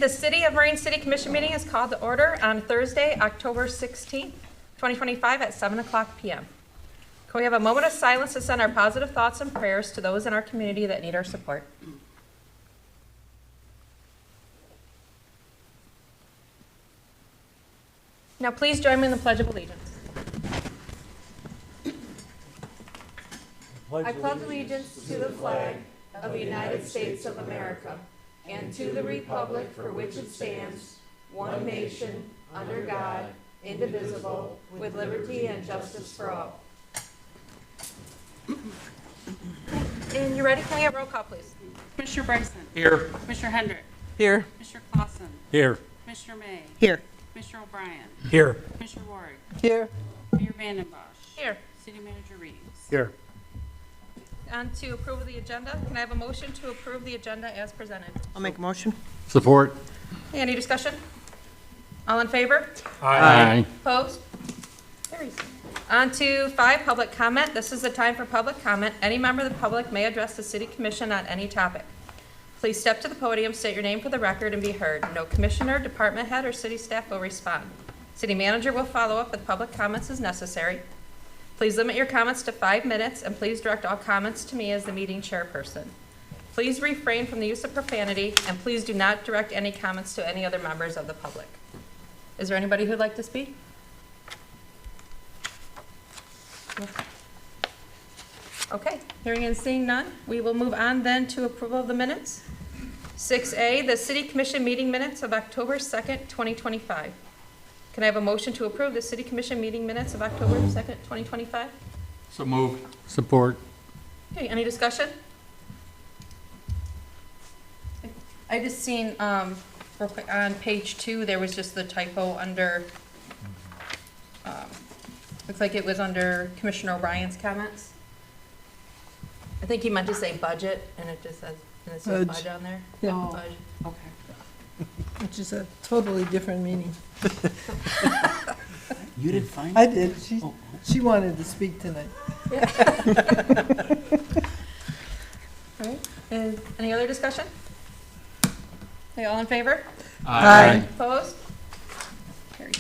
the City of Marine City Commission meeting is called to order on Thursday, October 16th, 2025 at 7 o'clock p.m. Can we have a moment of silence to send our positive thoughts and prayers to those in our community that need our support? Now please join me in the Pledge of Allegiance. I pledge allegiance to the flag of the United States of America and to the republic for which it stands, one nation, under God, indivisible, with liberty and justice for all. And you ready? Can we have roll call, please? Commissioner Bryson. Here. Commissioner Hendrick. Here. Commissioner Clausen. Here. Commissioner May. Here. Commissioner O'Brien. Here. Commissioner Ward. Here. Mayor Vandenbosch. Here. City Manager Reeves. Here. On to approve of the agenda. Can I have a motion to approve the agenda as presented? I'll make a motion. Support. Any discussion? All in favor? Aye. Opposed? Carries. On to 5, public comment. This is the time for public comment. Any member of the public may address the City Commission on any topic. Please step to the podium, state your name for the record, and be heard. No commissioner, department head, or city staff will respond. City manager will follow up with public comments as necessary. Please limit your comments to 5 minutes, and please direct all comments to me as the meeting chairperson. Please refrain from the use of profanity, and please do not direct any comments to any other members of the public. Is there anybody who'd like to speak? Okay, hearing and seeing none, we will move on then to approval of the minutes. 6A, the City Commission meeting minutes of October 2nd, 2025. Can I have a motion to approve the City Commission meeting minutes of October 2nd, 2025? So moved. Support. Okay, any discussion? I just seen, real quick, on page 2, there was just the typo under, looks like it was under Commissioner O'Brien's comments. I think he meant to say budget, and it just says, and it says Budge. budge on there. Yeah. Oh. Budge. Okay. Which is a totally different meaning. You didn't find I did. She, Oh. she wanted to speak tonight. All right, and any other discussion? Okay, all in favor? Aye. Opposed? Carried.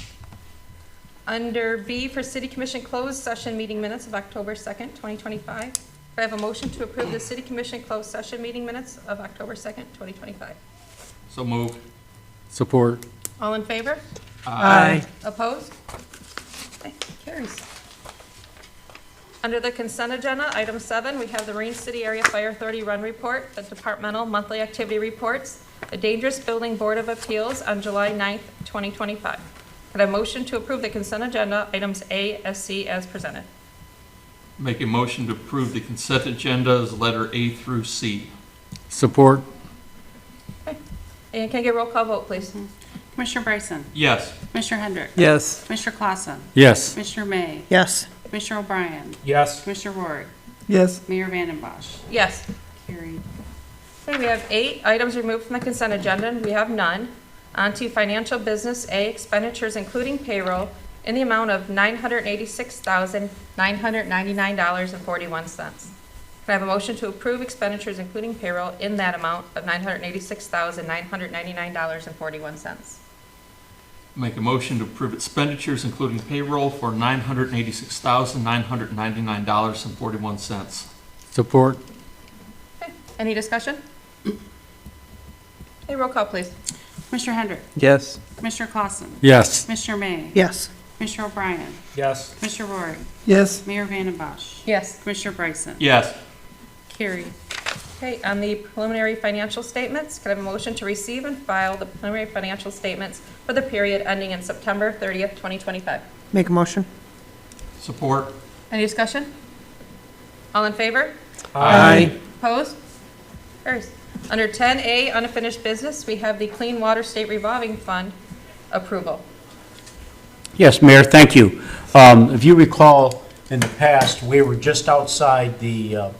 Under B for City Commission closed session meeting minutes of October 2nd, 2025. Do I have a motion to approve the City Commission closed session meeting minutes of October 2nd, 2025? So moved. Support. All in favor? Aye. Opposed? Okay, carries. Under the consent agenda, item 7, we have the Marine City Area Fire Authority Run Report, the departmental monthly activity reports, the Dangerous Building Board of Appeals on July 9th, 2025. Could I have a motion to approve the consent agenda, items A, S, C, as presented? Make a motion to approve the consent agenda as letter A through C. Support. And can I get a roll call vote, please? Commissioner Bryson. Yes. Commissioner Hendrick. Yes. Commissioner Clausen. Yes. Commissioner May. Yes. Commissioner O'Brien. Yes. Commissioner Ward. Yes. Mayor Vandenbosch. Yes. Carried. Okay, we have 8 items removed from the consent agenda, and we have none. On to financial business A, expenditures including payroll in the amount of $986,999.41. Can I have a motion to approve expenditures including payroll in that amount of $986,999.41? Make a motion to approve expenditures including payroll for $986,999.41. Support. Okay, any discussion? Okay, roll call, please. Commissioner Hendrick. Yes. Commissioner Clausen. Yes. Commissioner May. Yes. Commissioner O'Brien. Yes. Commissioner Ward. Yes. Mayor Vandenbosch. Yes. Commissioner Bryson. Yes. Carried. Okay, on the preliminary financial statements, can I have a motion to receive and file the preliminary financial statements for the period ending in September 30th, 2025? Make a motion. Support. Any discussion? All in favor? Aye. Opposed? Carries. Under 10A, unfinished business, we have the Clean Water State Revolving Fund approval. Yes, Mayor, thank you. If you recall, in the past, we were just outside the,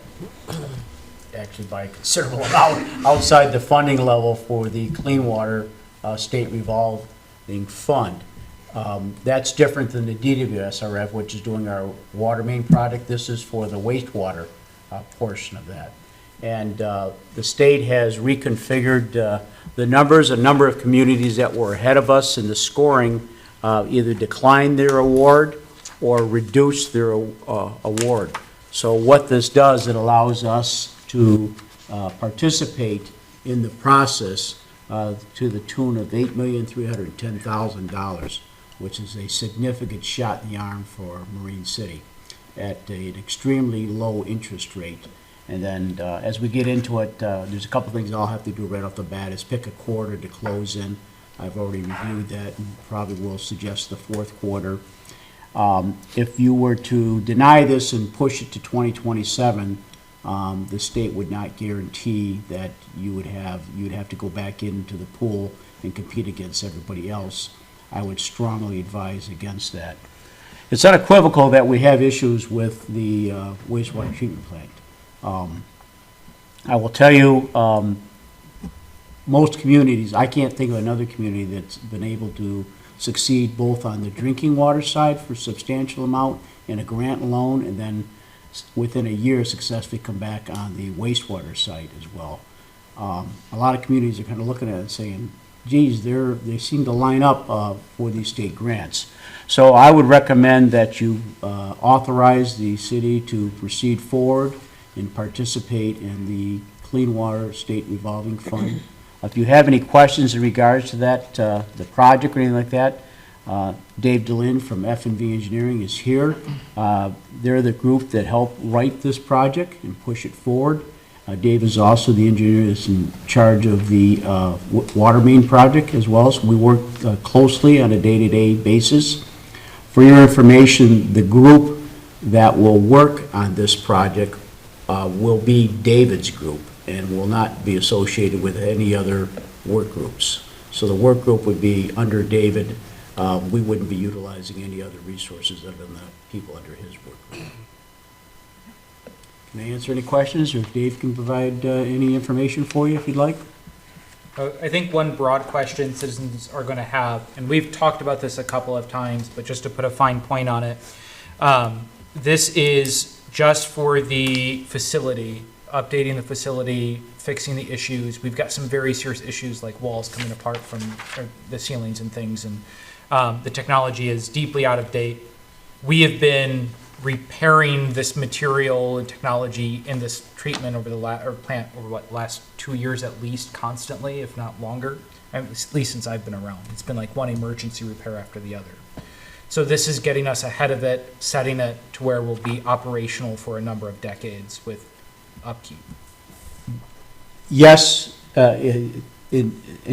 actually by a considerable amount, outside the funding level for the Clean Water State Revolving Fund. That's different than the DWSRF, which is doing our water main project. This is for the wastewater portion of that. And the state has reconfigured the numbers. A number of communities that were ahead of us in the scoring either declined their award or reduced their award. So what this does, it allows us to participate in the process to the tune of $8,310,000, which is a significant shot in the arm for Marine City at an extremely low interest rate. And then as we get into it, there's a couple things I'll have to do right off the bat, is pick a quarter to close in. I've already reviewed that and probably will suggest the fourth quarter. If you were to deny this and push it to 2027, the state would not guarantee that you'd have to go back into the pool and compete against everybody else. I would strongly advise against that. It's unequivocal that we have issues with the wastewater treatment plant. I will tell you, most communities, I can't think of another community that's been able to succeed both on the drinking water side for a substantial amount and a grant loan, and then within a year successfully come back on the wastewater side as well. A lot of communities are kind of looking at it and saying, geez, they seem to line up for these state grants. So I would recommend that you authorize the city to proceed forward and participate in the Clean Water State Revolving Fund. If you have any questions in regards to that, the project or anything like that, Dave DeLynn from F&V Engineering is here. They're the group that helped write this project and push it forward. Dave is also the engineer that's in charge of the water main project as well. So we work closely on a day-to-day basis. For your information, the group that will work on this project will be David's group and will not be associated with any other work groups. So the work group would be under David. We wouldn't be utilizing any other resources other than the people under his work group. Can I answer any questions, or if Dave can provide any information for you if you'd like? I think one broad question citizens are going to have, and we've talked about this a couple of times, but just to put a fine point on it, this is just for the facility, updating the facility, fixing the issues. We've got some very serious issues like walls coming apart from the ceilings and things, and the technology is deeply out of date. We have been repairing this material and technology in this treatment over the plant over last 2 years at least, constantly, if not longer, at least since I've been around. It's been like one emergency repair after the other. So this is getting us ahead of it, setting it to where we'll be operational for a number of decades with upkeep. Yes, in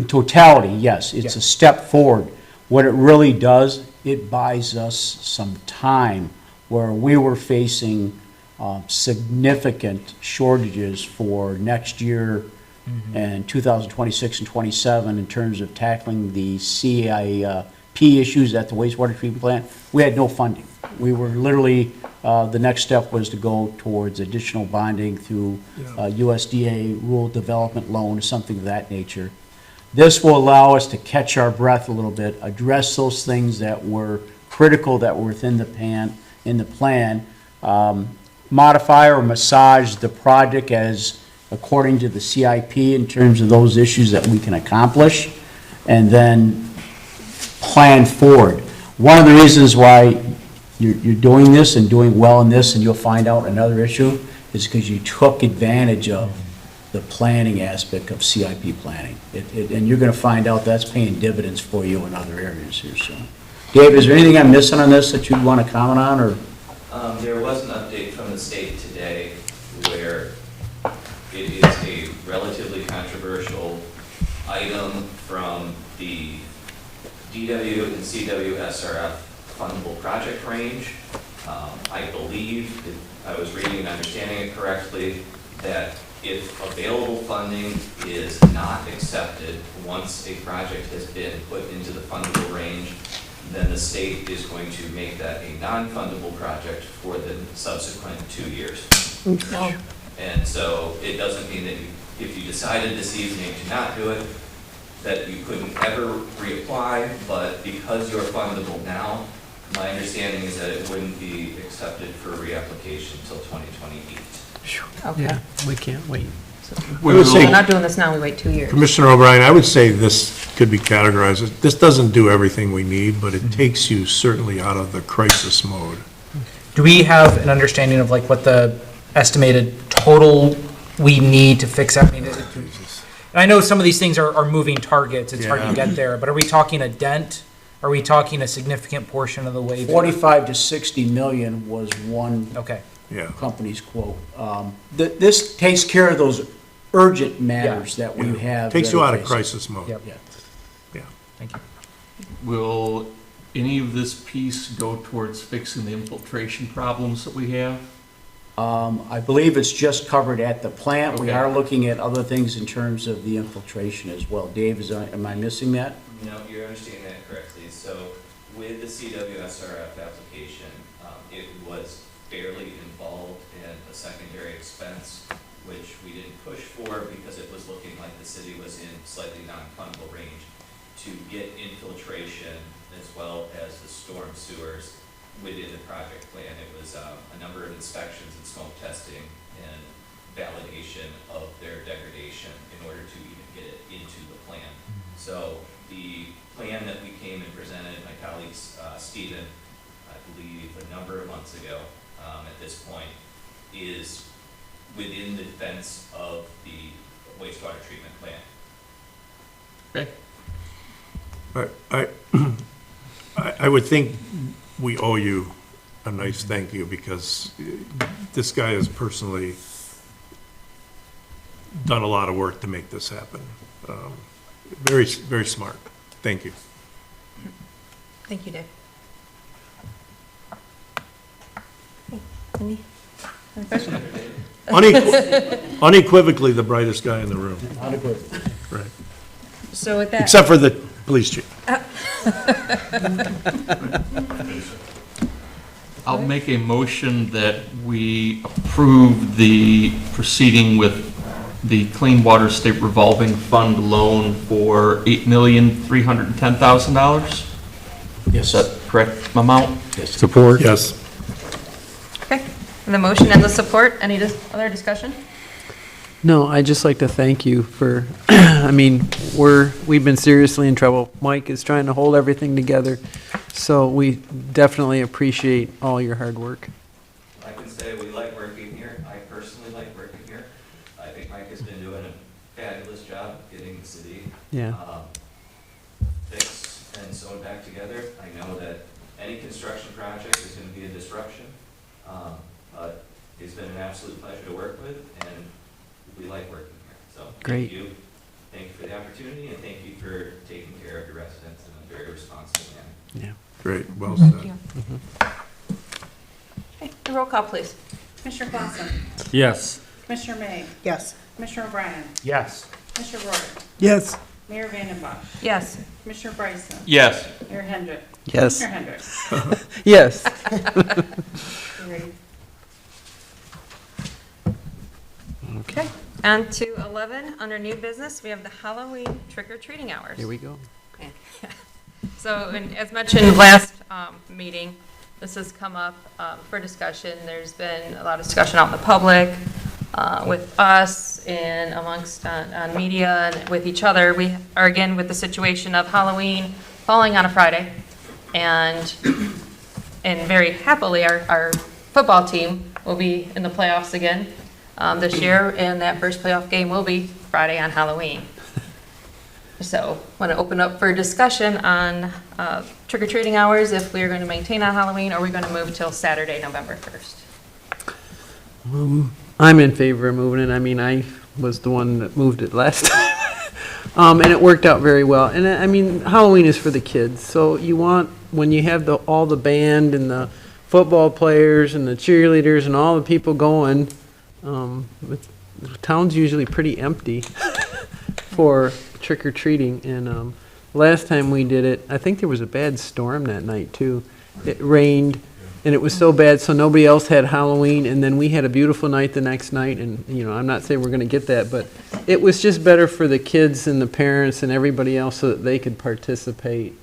totality, yes, it's a step forward. What it really does, it buys us some time where we were facing significant shortages for next year and 2026 and 27 in terms of tackling the CIP issues at the wastewater treatment plant. We had no funding. We were literally, the next step was to go towards additional bonding through USDA rural development loan or something of that nature. This will allow us to catch our breath a little bit, address those things that were critical that were within the plan, modify or massage the project as according to the CIP in terms of those issues that we can accomplish, and then plan forward. One of the reasons why you're doing this and doing well in this, and you'll find out another issue, is because you took advantage of the planning aspect of CIP planning. And you're going to find out that's paying dividends for you in other areas here soon. Dave, is there anything I'm missing on this that you'd want to comment on, or? There was an update from the state today where it is a relatively controversial item from the DW and CWSRF fundable project range. I believe, if I was reading and understanding it correctly, that if available funding is not accepted once a project has been put into the fundable range, then the state is going to make that a non-fundable project for the subsequent 2 years. And so it doesn't mean that if you decided this evening to not do it, that you couldn't ever reapply, but because you're fundable now, my understanding is that it wouldn't be accepted for reapplication until 2028. Okay. Yeah, we can't wait. We would say- We're will, not doing this now, we wait 2 years. Commissioner O'Brien, I would say this could be categorized, this doesn't do everything we need, but it takes you certainly out of the crisis mode. Do we have an understanding of like what the estimated total we need to fix that? I mean, I know some of these things are moving targets, it's hard to Yeah. get there, but are we talking a dent? Are we talking a significant portion of the way? there? 45 to 60 million was one Okay, Yeah. company's quote. This takes care of those urgent matters that we have. Takes you that are out of facing. crisis mode. Yep. Yeah. thank you. will any of this piece go towards fixing the infiltration problems that we have? I believe it's just covered at the plant. We Okay. are looking at other things in terms of the infiltration as well. Dave, am I missing that? No, you're understanding that correctly. So with the CWSRF application, it was fairly involved in a secondary expense, which we didn't push for because it was looking like the city was in slightly non-fundable range to get infiltration as well as the storm sewers within the project plan. It was a number of inspections and smoke testing and validation of their degradation in order to even get it into the plan. So the plan that we came and presented, my colleagues, Stephen, I believe a number of months ago, at this point, is within the fence of the wastewater treatment plant. I would think we owe you a nice thank you because this guy has personally done a lot of work to make this happen. Very, very smart. Thank you. Thank you, Dave. Any other questions? Unequivocally the brightest guy in the room, right? So with that, Except for the police chief. I'll make a motion that we approve the proceeding with the Clean Water State Revolving Fund loan for $8,310,000. Is that correct amount? Support. Yes. okay, and the motion and the support, any other discussion? No, I'd just like to thank you for, I mean, we've been seriously in trouble. Mike is trying to hold everything together, so we definitely appreciate all your hard work. I can say we like working here. I personally like working here. I think Mike has been doing a fabulous job getting the city Yeah. fixed and sewn back together. I know that any construction project is going to be a disruption, but it's been an absolute pleasure to work with, and we like working here. So Great. thank you. Thank you for the opportunity, and thank you for taking care of your residents in a very responsible manner. Yeah. Great, well Thank said. you. Okay, the roll call, please. Commissioner Clausen. Yes. Commissioner May. Yes. Commissioner O'Brien. Yes. Commissioner Royer. Yes. Mayor Vandenbosch. Yes. Commissioner Bryson. Yes. Mayor Hendrick. Yes. Commissioner Hendrick. Yes. Carried. Okay, on to 11, under new business, we have the Halloween trick-or-treating hours. Here we go. So, and as mentioned last meeting, this has come up for discussion. There's been a lot of discussion out in the public, with us and amongst on media and with each other. We are again with the situation of Halloween falling on a Friday, and very happily, our football team will be in the playoffs again this year, and that first playoff game will be Friday on Halloween. So, want to open up for discussion on trick-or-treating hours, if we're going to maintain on Halloween, or we're going to move till Saturday, November 1st. I'm in favor of moving it. I mean, I was the one that moved it last time. And it worked out very well. And I mean, Halloween is for the kids. So you want, when you have all the band and the football players and the cheerleaders and all the people going, the town's usually pretty empty for trick-or-treating. And last time we did it, I think there was a bad storm that night too. It rained, and it was so bad, so nobody else had Halloween, and then we had a beautiful night the next night, and, you know, I'm not saying we're gonna get that, but it was just better for the kids and the parents and everybody else so that they could participate.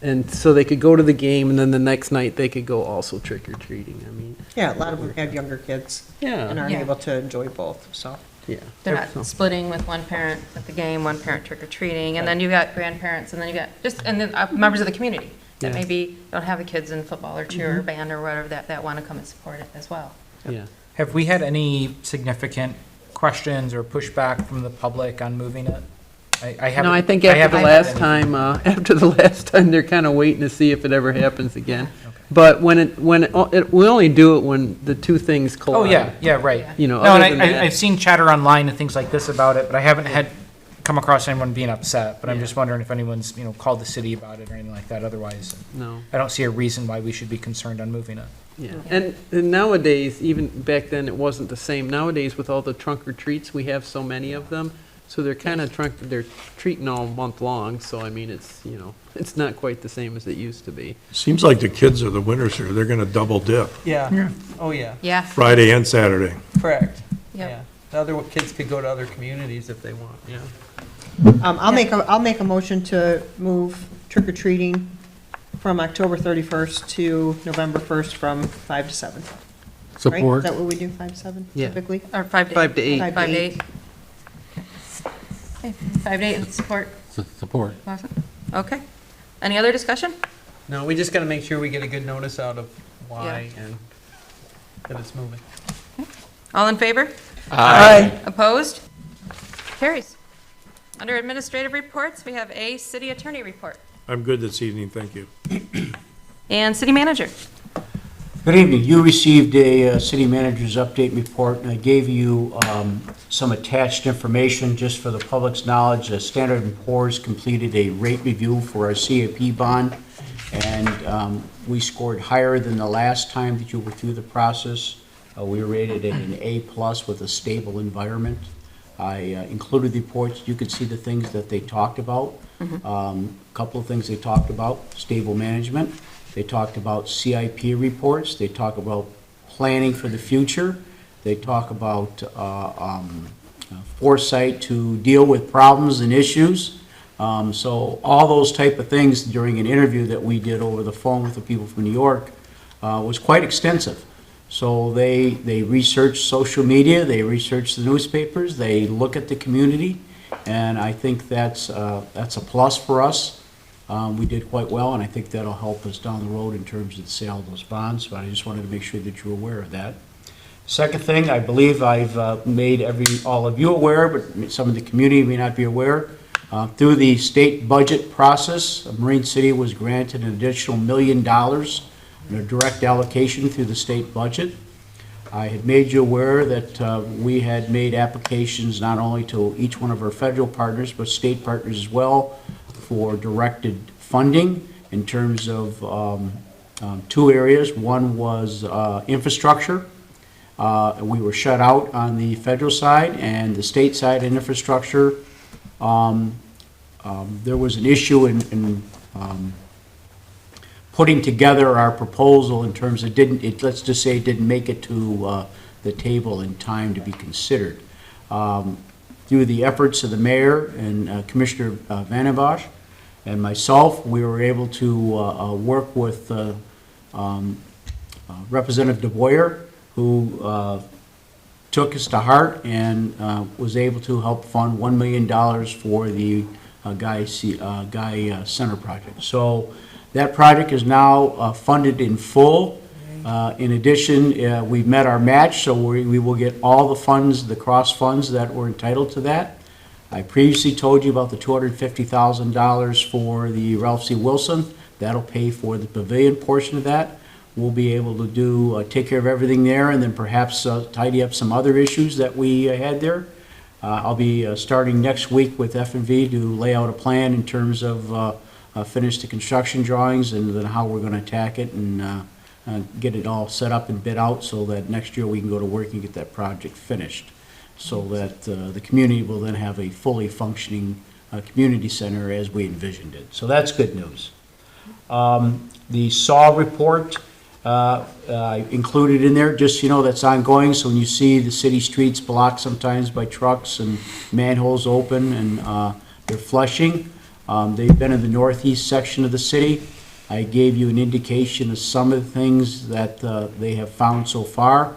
And so they could go to the game, and then the next night they could go also trick or treating. I mean, Yeah, a lot of them have younger kids and yeah, aren't Yeah. able to enjoy both, so. yeah. They're So- not splitting with one parent at the game, one parent trick or treating, and then you got grandparents, and then you got and then members of the community that Yeah. maybe don't have the kids in football or cheer or band or whatever that want to come and support it as well. Yeah. Have we had any significant questions or pushback from the public on moving it? I haven't. No, I think after haven't the had last any. time, they're kind of waiting to see if it ever happens again. Okay. But we only do it when the two things collide. Oh, yeah, right. You know, No, other and than that. I've seen chatter online and things like this about it, but I haven't come across anyone being upset. But I'm just wondering if anyone's, called the city about it or anything like that. Otherwise, No, I don't see a reason why we should be concerned on moving it. yeah. And nowadays, even back then, it wasn't the same. Nowadays, with all the trunk or treats, we have so many of them. So they're kind of they're treating all month long. So, I mean, it's not quite the same as it used to be. Seems like the kids are the winners here. They're gonna double dip, Yeah. Oh, yeah, Yeah. Friday and Saturday. correct. Yep. Yeah. The other kids could go to other communities if they want, yeah. I'll make a motion to move trick or treating from October 31st to November 1st from 5 to 7. Right? Is Support. that what we do, 5 to 7 Yeah. typically? Or 5 to 8. 5 to 8. 5 5 to to 8. 8. Okay, 5 to 8, support. Support. Awesome. Okay. Any other discussion? No, we just got to make sure we get a good notice out of why and that it's moving. All in favor? Aye. Opposed? Carries. Under administrative reports, we have a city attorney report I'm good this evening, thank you. and city manager. Good evening. You received a city manager's update report, and I gave you some attached information just for the public's knowledge. Standard & Poor's completed a rate review for our CIP bond, and we scored higher than the last time that you were through the process. We were rated at an A+ with a stable environment. I included the reports. You could see the things that they talked about. A couple of things they talked about: stable management. They talked about CIP reports. They talk about planning for the future. They talk about foresight to deal with problems and issues. So all those type of things during an interview that we did over the phone with the people from New York was quite extensive. So they research social media, they research the newspapers, they look at the community, and I think that's a plus for us. We did quite well, and I think that'll help us down the road in terms of the sale of those bonds, but I just wanted to make sure that you're aware of that. Second thing, I believe I've made all of you aware, but some of the community may not be aware. Through the state budget process, Marine City was granted an additional $1 million in a direct allocation through the state budget. I had made you aware that we had made applications not only to each one of our federal partners, but state partners as well, for directed funding in terms of two areas. One was infrastructure. We were shut out on the federal side, and the state side in infrastructure. There was an issue in putting together our proposal in terms of let's just say it didn't make it to the table in time to be considered. Through the efforts of the mayor and Commissioner Van Bosch and myself, we were able to work with Representative DeBoyer, who took us to heart and was able to help fund $1 million for the Guy Center project. So that project is now funded in full. In addition, we've met our match, so we will get all the funds, the cross funds that were entitled to that. I previously told you about the $250,000 for the Ralph C. Wilson. That'll pay for the pavilion portion of that. We'll be able to take care of everything there, and then perhaps tidy up some other issues that we had there. I'll be starting next week with F&V to lay out a plan in terms of finish the construction drawings and then how we're going to attack it and get it all set up and bid out so that next year we can go to work and get that project finished, so that the community will then have a fully functioning community center as we envisioned it. So that's good news. The SAW report included in there, just so you know, that's ongoing. So when you see the city streets blocked sometimes by trucks and manholes open and they're flushing, they've been in the northeast section of the city. I gave you an indication of some of the things that they have found so far.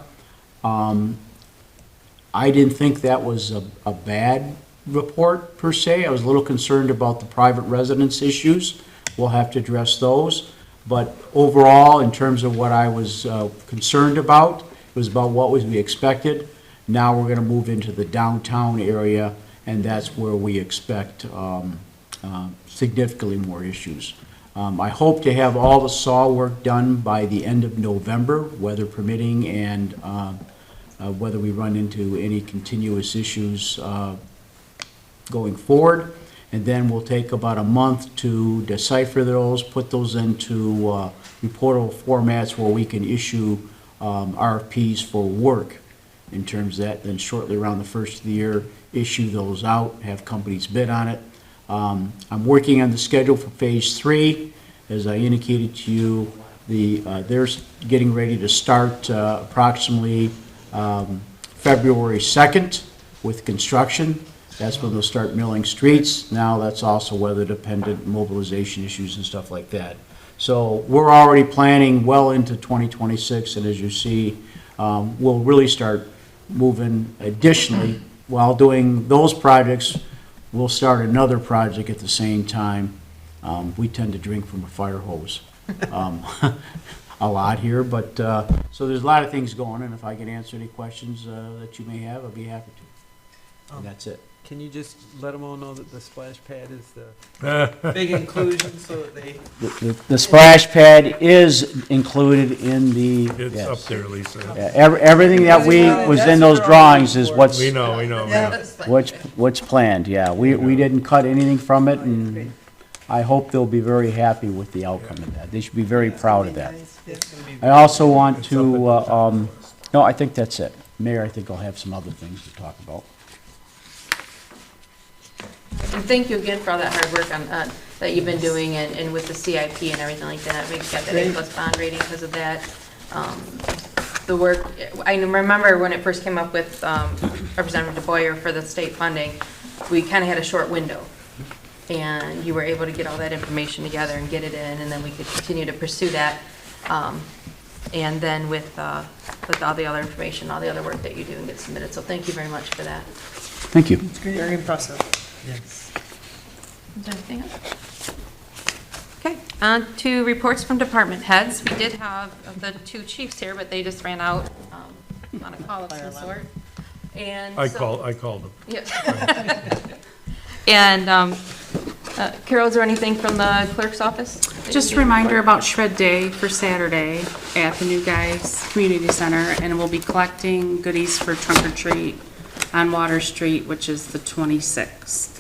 I didn't think that was a bad report per se. I was a little concerned about the private residence issues. We'll have to address those. But overall, in terms of what I was concerned about, it was about what was to be expected. Now we're going to move into the downtown area, and that's where we expect significantly more issues. I hope to have all the saw work done by the end of November, weather permitting, and whether we run into any continuous issues going forward. And then we'll take about a month to decipher those, put those into reportable formats where we can issue RFPs for work in terms of that. Then shortly around the first of the year, issue those out, have companies bid on it. I'm working on the schedule for Phase 3. As I indicated to you, they're getting ready to start approximately February 2nd with construction. That's when they'll start milling streets. Now that's also weather-dependent mobilization issues and stuff like that. So we're already planning well into 2026, and as you see, we'll really start moving. Additionally, while doing those projects, we'll start another project at the same time. We tend to drink from a fire hose a lot here, but so there's a lot of things going, and if I can answer any questions that you may have, I'll be happy to. And that's it. Can you just let them all know that the splash pad is the big inclusion so that they... The splash pad is included in the... It's yes. up there, Lisa. Yeah, everything that was in those drawings is what's We know. what's planned, yeah. We didn't cut anything from it, and I hope they'll be very happy with the outcome of that. They should be very proud of that. I also want to, no, I think that's it. Mayor, I think I'll have some other things to talk about. And thank you again for all that hard work on, that you've been doing and with the CIP and everything like that. We've got that A+ bond rating because of that. The work, I remember when it first came up with Representative DeBoyer for the state funding, we kind of had a short window. And you were able to get all that information together and get it in, and then we could continue to pursue that. And then with all the other information, all the other work that you do and get submitted. So thank you very much for that. Thank you. Very impressive. Is there anything else? Okay, on to reports from department heads. We did have the two chiefs here, but they just ran out on a call of some sort. And I so- called them. Yeah. And Carol, is there anything from the clerk's office? Just a reminder about Shred Day for Saturday at the New Guys Community Center, and we'll be collecting goodies for Trunk or Treat on Water Street, which is the 26th.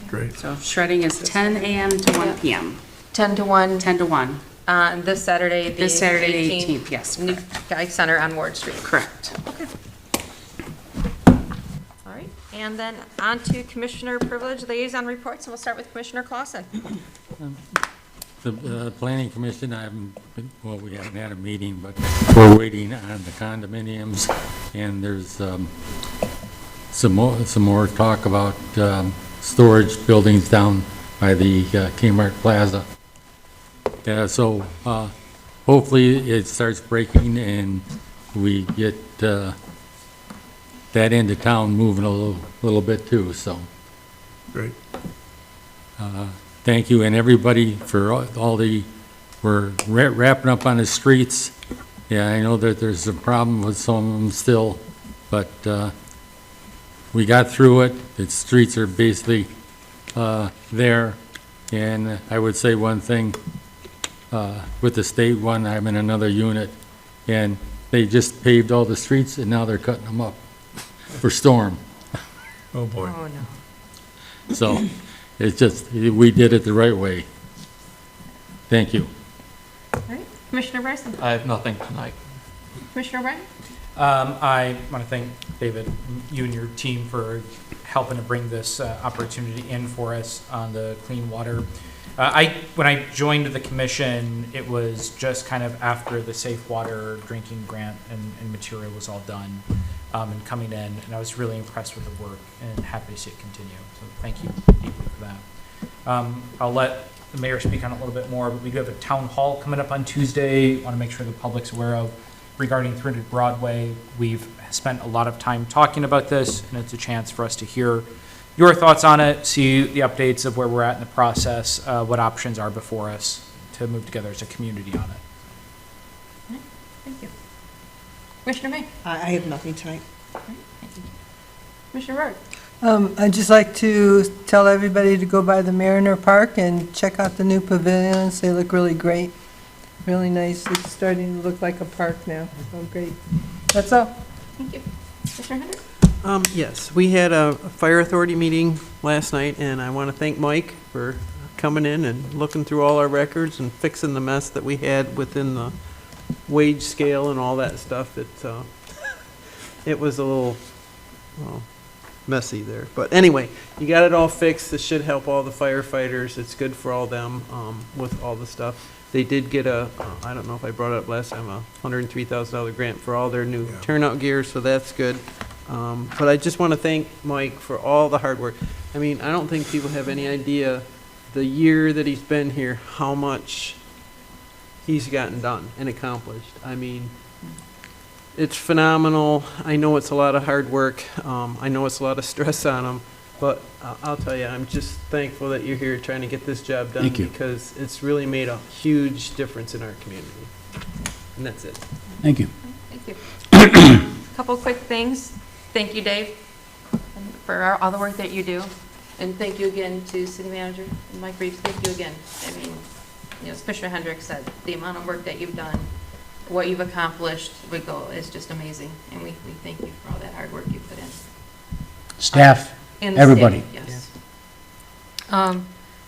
Great. So shredding is 10 a.m. to 1 p.m. 10 to 1 10 to 1. on this Saturday, the This Saturday, 18th, yes. New Guy Center on Ward Street. Correct. Okay. All right, and then on to Commissioner Privilege Liaison Reports, and we'll start with Commissioner Clausen. The Planning Commission, I haven't been, well, we haven't had a meeting, but we're waiting on the condominiums, and there's some more talk about storage buildings down by the Kmart Plaza. Yeah, so hopefully it starts breaking and we get that end of town moving a little bit too, so. Great. Thank you, and everybody for all the, we're wrapping up on the streets. Yeah, I know that there's a problem with some of them still, but we got through it. The streets are basically there, and I would say one thing, with the state one, I'm in another unit, and they just paved all the streets, and now they're cutting them up for storm. Oh, boy. Oh, no. So, it's just, we did it the right way. Thank you. All right, Commissioner Bryson. I have nothing tonight. Commissioner O'Brien. I want to thank David, you and your team for helping to bring this opportunity in for us on the clean water. When I joined the commission, it was just kind of after the Safe Water Drinking Grant and material was all done and coming in, and I was really impressed with the work and happy to see it continue. So thank you deeply for that. I'll let the mayor speak on it a little bit more, but we do have a town hall coming up on Tuesday. Want to make sure the public's aware of regarding 300 Broadway. We've spent a lot of time talking about this, and it's a chance for us to hear your thoughts on it, see the updates of where we're at in the process, what options are before us to move together as a community on it. Thank you. Commissioner May? I have nothing tonight. Commissioner Road? I'd just like to tell everybody to go by the Mariner Park and check out the new pavilions. They look really great, really nice. It's starting to look like a park now, so great. That's all. Thank you. Commissioner Hendrick? Yes, we had a fire authority meeting last night, and I want to thank Mike for coming in and looking through all our records and fixing the mess that we had within the wage scale and all that stuff. It was a little, well, messy there. But anyway, you got it all fixed. This should help all the firefighters. It's good for all them with all the stuff. They did get I don't know if I brought it up last time, a $103,000 grant for all their new turnout gear, so that's good. But I just want to thank Mike for all the hard work. I mean, I don't think people have any idea the year that he's been here, how much he's gotten done and accomplished. I mean, it's phenomenal. I know it's a lot of hard work. I know it's a lot of stress on him, but I'll tell you, I'm just thankful that you're here trying to get this job done. Thank you. Because it's really made a huge difference in our community. And that's it. Thank you. Thank you. Couple quick things. Thank you, Dave, for all the work that you do. And thank you again to City Manager Mike Reeves. Thank you again. I mean, as Commissioner Hendricks said, the amount of work that you've done, what you've accomplished with GO is just amazing. And we thank you for all that hard work you put in. Staff, And the everybody. state, yes. And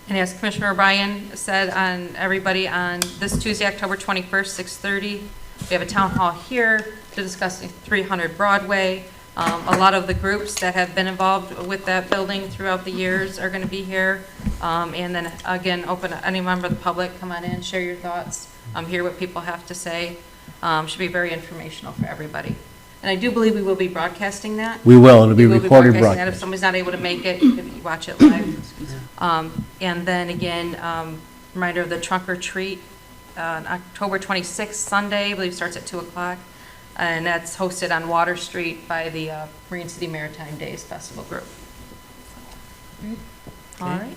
as Commissioner O'Brien said, on everybody on this Tuesday, October 21st, 6:30, we have a town hall here to discuss 300 Broadway. A lot of the groups that have been involved with that building throughout the years are going to be here. And then again, open to any member of the public, come on in, share your thoughts, hear what people have to say. Should be very informational for everybody. And I do believe we will be broadcasting that. We will. It'll be We will recorded broadcasting that. If broadcast. somebody's not able to make it, you can watch it live. And then again, reminder of the trunk or treat on October 26th, Sunday, I believe starts at 2 o'clock. And that's hosted on Water Street by the Marine City Maritime Days Festival Group. All right.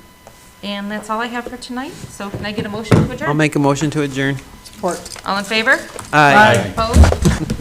And that's all I have for tonight. So can I get a motion to adjourn? I'll make a motion to adjourn. Support. All in favor? Aye. Opposed?